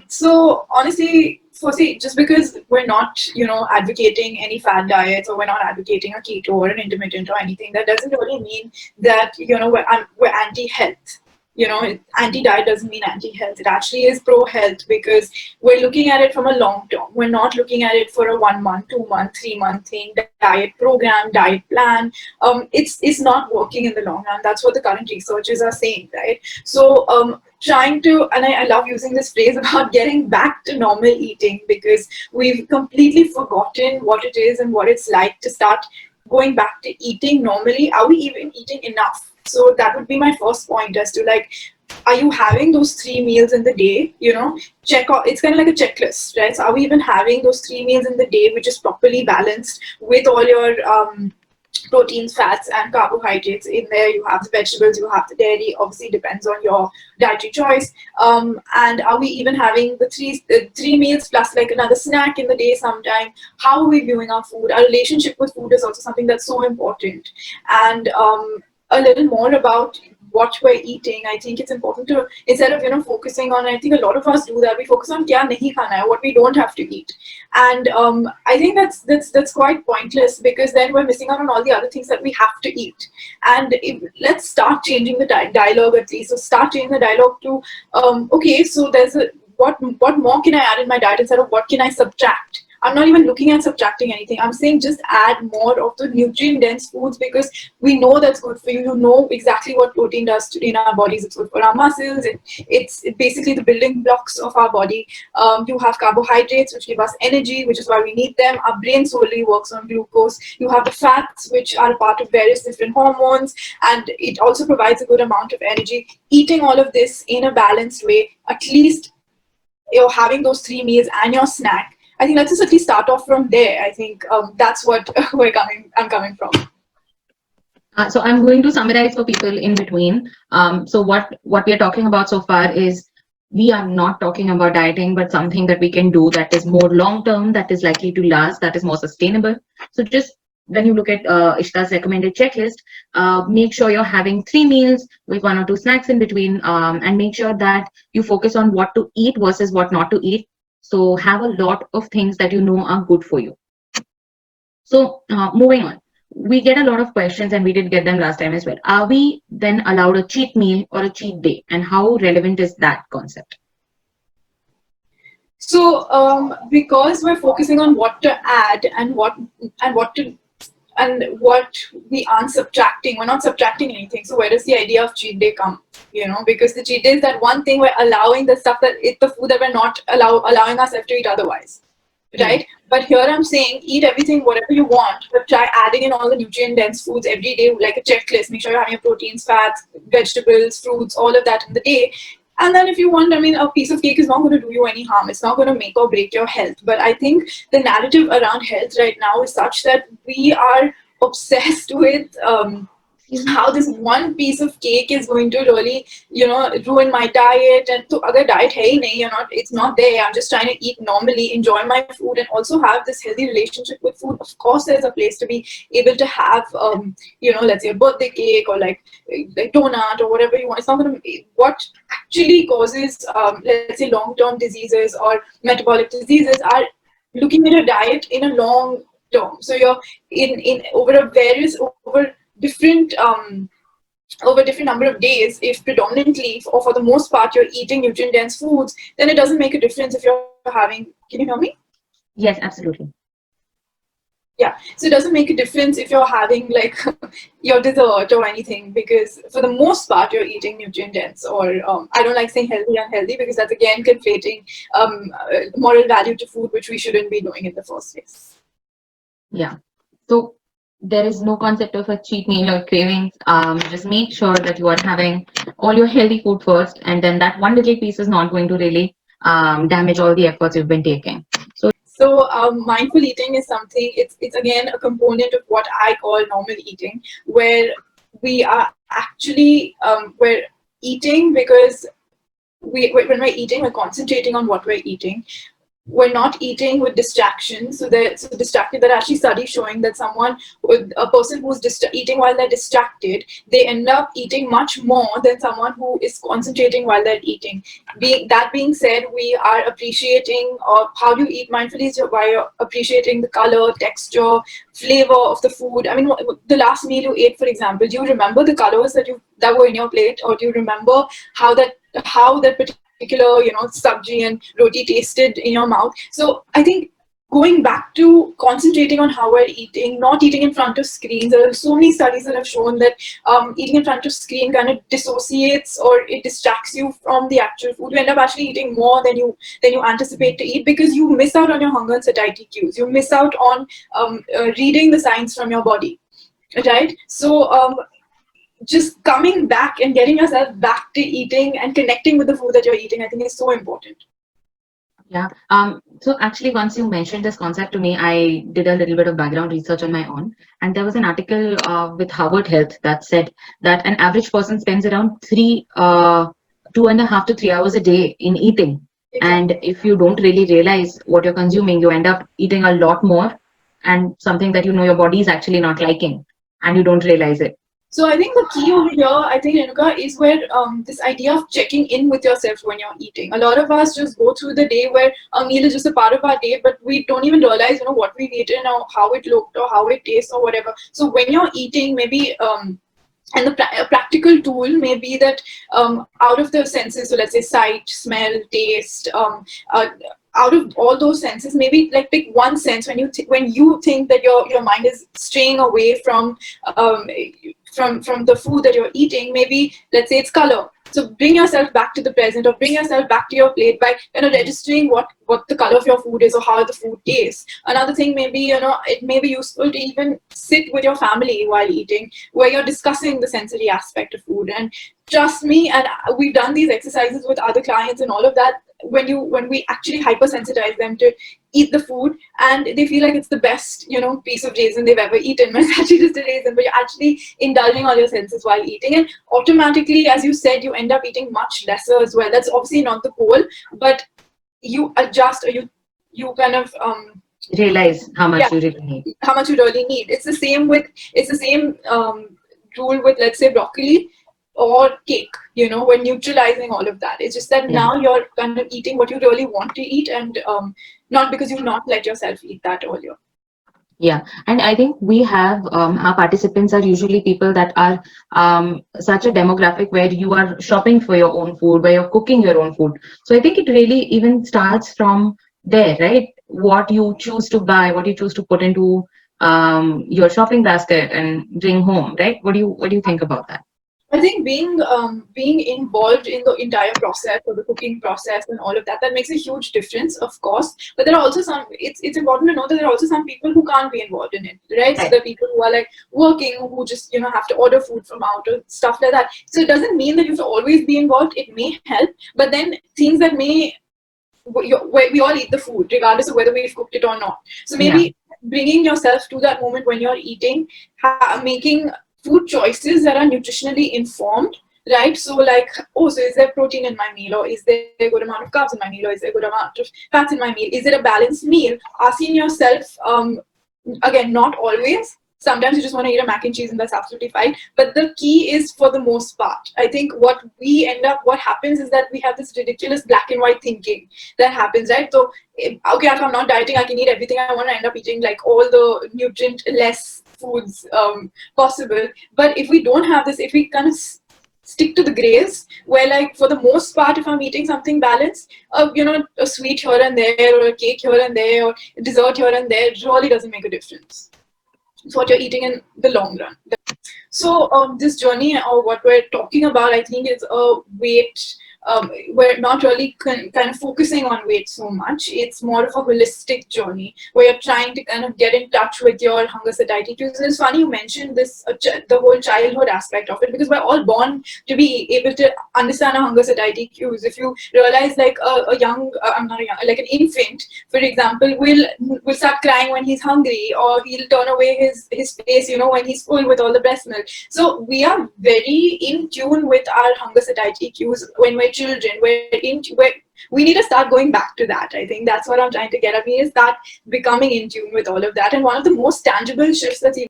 So honestly, firstly, just because we're not, advocating any fad diets, or we're not advocating a keto or an intermittent or anything, that doesn't really mean that, we're anti-health. Anti-diet doesn't mean anti-health. It actually is pro-health, because we're looking at it from a long term. We're not looking at it for a 1 month, 2 month, 3 month thing, diet program, diet plan. It's not working in the long run. That's what the current researchers are saying, right? So trying to, and I love using this phrase about getting back to normal eating, because we've completely forgotten what it is and what it's like to start going back to eating normally. Are we even eating enough? So that would be my first point, as to like, are you having those 3 meals in the day? Check out, it's kind of like a checklist, right? So are we even having those 3 meals in the day, which is properly balanced with all your proteins, fats, and carbohydrates in there? You have the vegetables, you have the dairy. Obviously, depends on your dietary choice. And are we even having the three meals plus like another snack in the day sometime? How are we viewing our food? Our relationship with food is also something that's so important. And a little more about what we're eating. I think it's important to, instead of focusing on, I think a lot of us do that, we focus on kya nahi khana hai, what we don't have to eat. And I think that's quite pointless, because then we're missing out on all the other things that we have to eat. And let's start changing the dialogue, at least. So start changing the dialogue to okay, so there's a, what more can I add in my diet, instead of what can I subtract. I'm not even looking at subtracting anything. I'm saying just add more of the nutrient-dense foods, because we know that's good for you. You know exactly what protein does in our bodies. It's good for our muscles. It's basically the building blocks of our body. You have carbohydrates, which give us energy, which is why we need them. Our brain solely works on glucose. You have the fats, which are a part of various different hormones, and it also provides a good amount of energy. Eating all of this in a balanced way, at least you're having those 3 meals and your snack. I think let's just at least start off from there. I think that's what I'm coming from. So I'm going to summarize for people in between. So what we are talking about so far is, we are not talking about dieting, but something that we can do that is more long term, that is likely to last, that is more sustainable. So just when you look at Ishita's recommended checklist, make sure you're having 3 meals with 1 or 2 snacks in between, and make sure that you focus on what to eat versus what not to eat. So have a lot of things that you know are good for you. So moving on, we get a lot of questions, and we did get them last time as well. Are we then allowed a cheat meal or a cheat day, and how relevant is that concept? So because we're focusing on what to add and what to, and what we aren't subtracting, we're not subtracting anything. So where does the idea of cheat day come? Because the cheat day is that one thing we're allowing, the stuff that it's the food that we're not allowing ourselves to eat otherwise, right? But here I'm saying, eat everything, whatever you want, but try adding in all the nutrient dense foods every day, like a checklist. Make sure you're having your proteins, fats, vegetables, fruits, all of that in the day. And then if you want, I mean, a piece of cake is not going to do you any harm. It's not going to make or break your health. But I think the narrative around health right now is such that we are obsessed with how this one piece of cake is going to really, ruin my diet. And so other diet, hey, nahi, it's not there. I'm just trying to eat normally, enjoy my food, and also have this healthy relationship with food. Of course, there's a place to be able to have, let's say a birthday cake, or like donut or whatever you want. It's not going to, what actually causes, let's say, long-term diseases or metabolic diseases are looking at a diet in a long term. So you're in over different number of days. If predominantly or for the most part you're eating nutrient dense foods, then it doesn't make a difference if you're having, can you hear me? Yes, absolutely. Yeah, so it doesn't make a difference if you're having like your dessert or anything, because for the most part you're eating nutrient dense, or I don't like saying healthy unhealthy, because that's again conflating moral value to food, which we shouldn't be doing in the first place. Yeah. So there is no concept of a cheat meal or cravings. Just make sure that you are having all your healthy food first, and then that one little piece is not going to really damage all the efforts you've been taking. So mindful eating is something, it's again a component of what I call normal eating, where we are actually, we're eating because when we're eating, we're concentrating on what we're eating. we're not eating with distraction. So they're so distracted. There are actually studies showing that a person who's eating while they're distracted, they end up eating much more than someone who is concentrating while they're eating. Being said, we are appreciating how do you eat mindfully is by appreciating the color, texture, flavor of the food. I mean, the last meal you ate, for example, do you remember the colors that were in your plate, or do you remember how that particular sabji and roti tasted in your mouth? So I think going back to concentrating on how we're eating, not eating in front of screens. There are so many studies that have shown that eating in front of screen kind of dissociates or it distracts you from the actual food. You end up actually eating more than you anticipate to eat, because you miss out on your hunger and satiety cues. You miss out on reading the signs from your body, right? So just coming back and getting yourself back to eating and connecting with the food that you're eating, I think is so important. Yeah. So actually, once you mentioned this concept to me, I did a little bit of background research on my own, and there was an article with Harvard Health that said that an average person spends around 2.5 to 3 hours a day in eating. Exactly. And if you don't really realize what you're consuming, you end up eating a lot more, and something that you know your body is actually not liking, and you don't realize it. So I think the key over here, I think, Renuka, is where this idea of checking in with yourself when you're eating. A lot of us just go through the day where a meal is just a part of our day, but we don't even realize, what we've eaten or how it looked or how it tastes or whatever. So when you're eating, maybe and a practical tool may be that out of the senses, so let's say sight, smell, taste, out of all those senses, maybe like pick one sense when you think that your mind is straying away um, from the food that you're eating. Maybe let's say it's color. So bring yourself back to the present, or bring yourself back to your plate by registering what the color of your food is or how the food tastes. Another thing maybe, it may be useful to even sit with your family while eating, where you're discussing the sensory aspect of food. And trust me, and we've done these exercises with other clients and all of that, when we actually hypersensitize them to eat the food, and they feel like it's the best piece of raisin they've ever eaten, but it's actually just a raisin, but you're actually indulging all your senses while eating, and automatically, as you said, you end up eating much lesser as well. That's obviously not the goal, but you adjust, or you kind of Realize how much yeah, you really need. how much you really need. It's the same rule with, let's say, broccoli or cake. We're neutralizing all of that. It's just that Yeah. now you're kind of eating what you really want to eat, and not because you've not let yourself eat that earlier. Yeah, and I think we have our participants are usually people that are such a demographic where you are shopping for your own food, where you're cooking your own food. So I think it really even starts from there, right? What you choose to buy, what you choose to put into your shopping basket and bring home, right? What do you think about that? I think being involved in the entire process, or the cooking process and all of that makes a huge difference, of course. But there are also it's important to know that there are also some people who can't be involved in it, right? So Right. there are people who are like working, who just have to order food from out or stuff like that. So it doesn't mean that you have to always be involved. It may help, but then things that may we all eat the food regardless of whether we've cooked it or not. So Yeah. maybe bringing yourself to that moment when you're eating, making food choices that are nutritionally informed, right? So like, oh, so is there protein in my meal, or is there a good amount of carbs in my meal, or is there a good amount of fats in my meal, is it a balanced meal? Asking yourself, again, not always. Sometimes you just want to eat a mac and cheese, and that's absolutely fine. But the key is, for the most part, I think what happens is that we have this ridiculous black and white thinking that happens, right? So, okay, if I'm not dieting, I can eat everything I want to end up eating like all the nutrient less foods possible. But if we don't have this, if we kind of stick to the grays, where like for the most part, if I'm eating something balanced, a sweet here and there, or a cake here and there, or a dessert here and there, really doesn't make a difference. It's what you're eating in the long run. So this journey, or what we're talking about, I think is a weight. We're not really kind of focusing on weight so much. It's more of a holistic journey where you're trying to kind of get in touch with your hunger satiety cues. It's funny you mentioned this, the whole childhood aspect of it, because we're all born to be able to understand our hunger satiety cues. If you realize, like a young, I'm not a young, like an infant, for example, will start crying when he's hungry, or he'll turn away his face, when he's full with all the breast milk. So we are very in tune with our hunger satiety cues when we're children. We need to start going back to that. I think that's what I'm trying to get at. We need to start becoming in tune with all of that. And one of the most tangible shifts that's even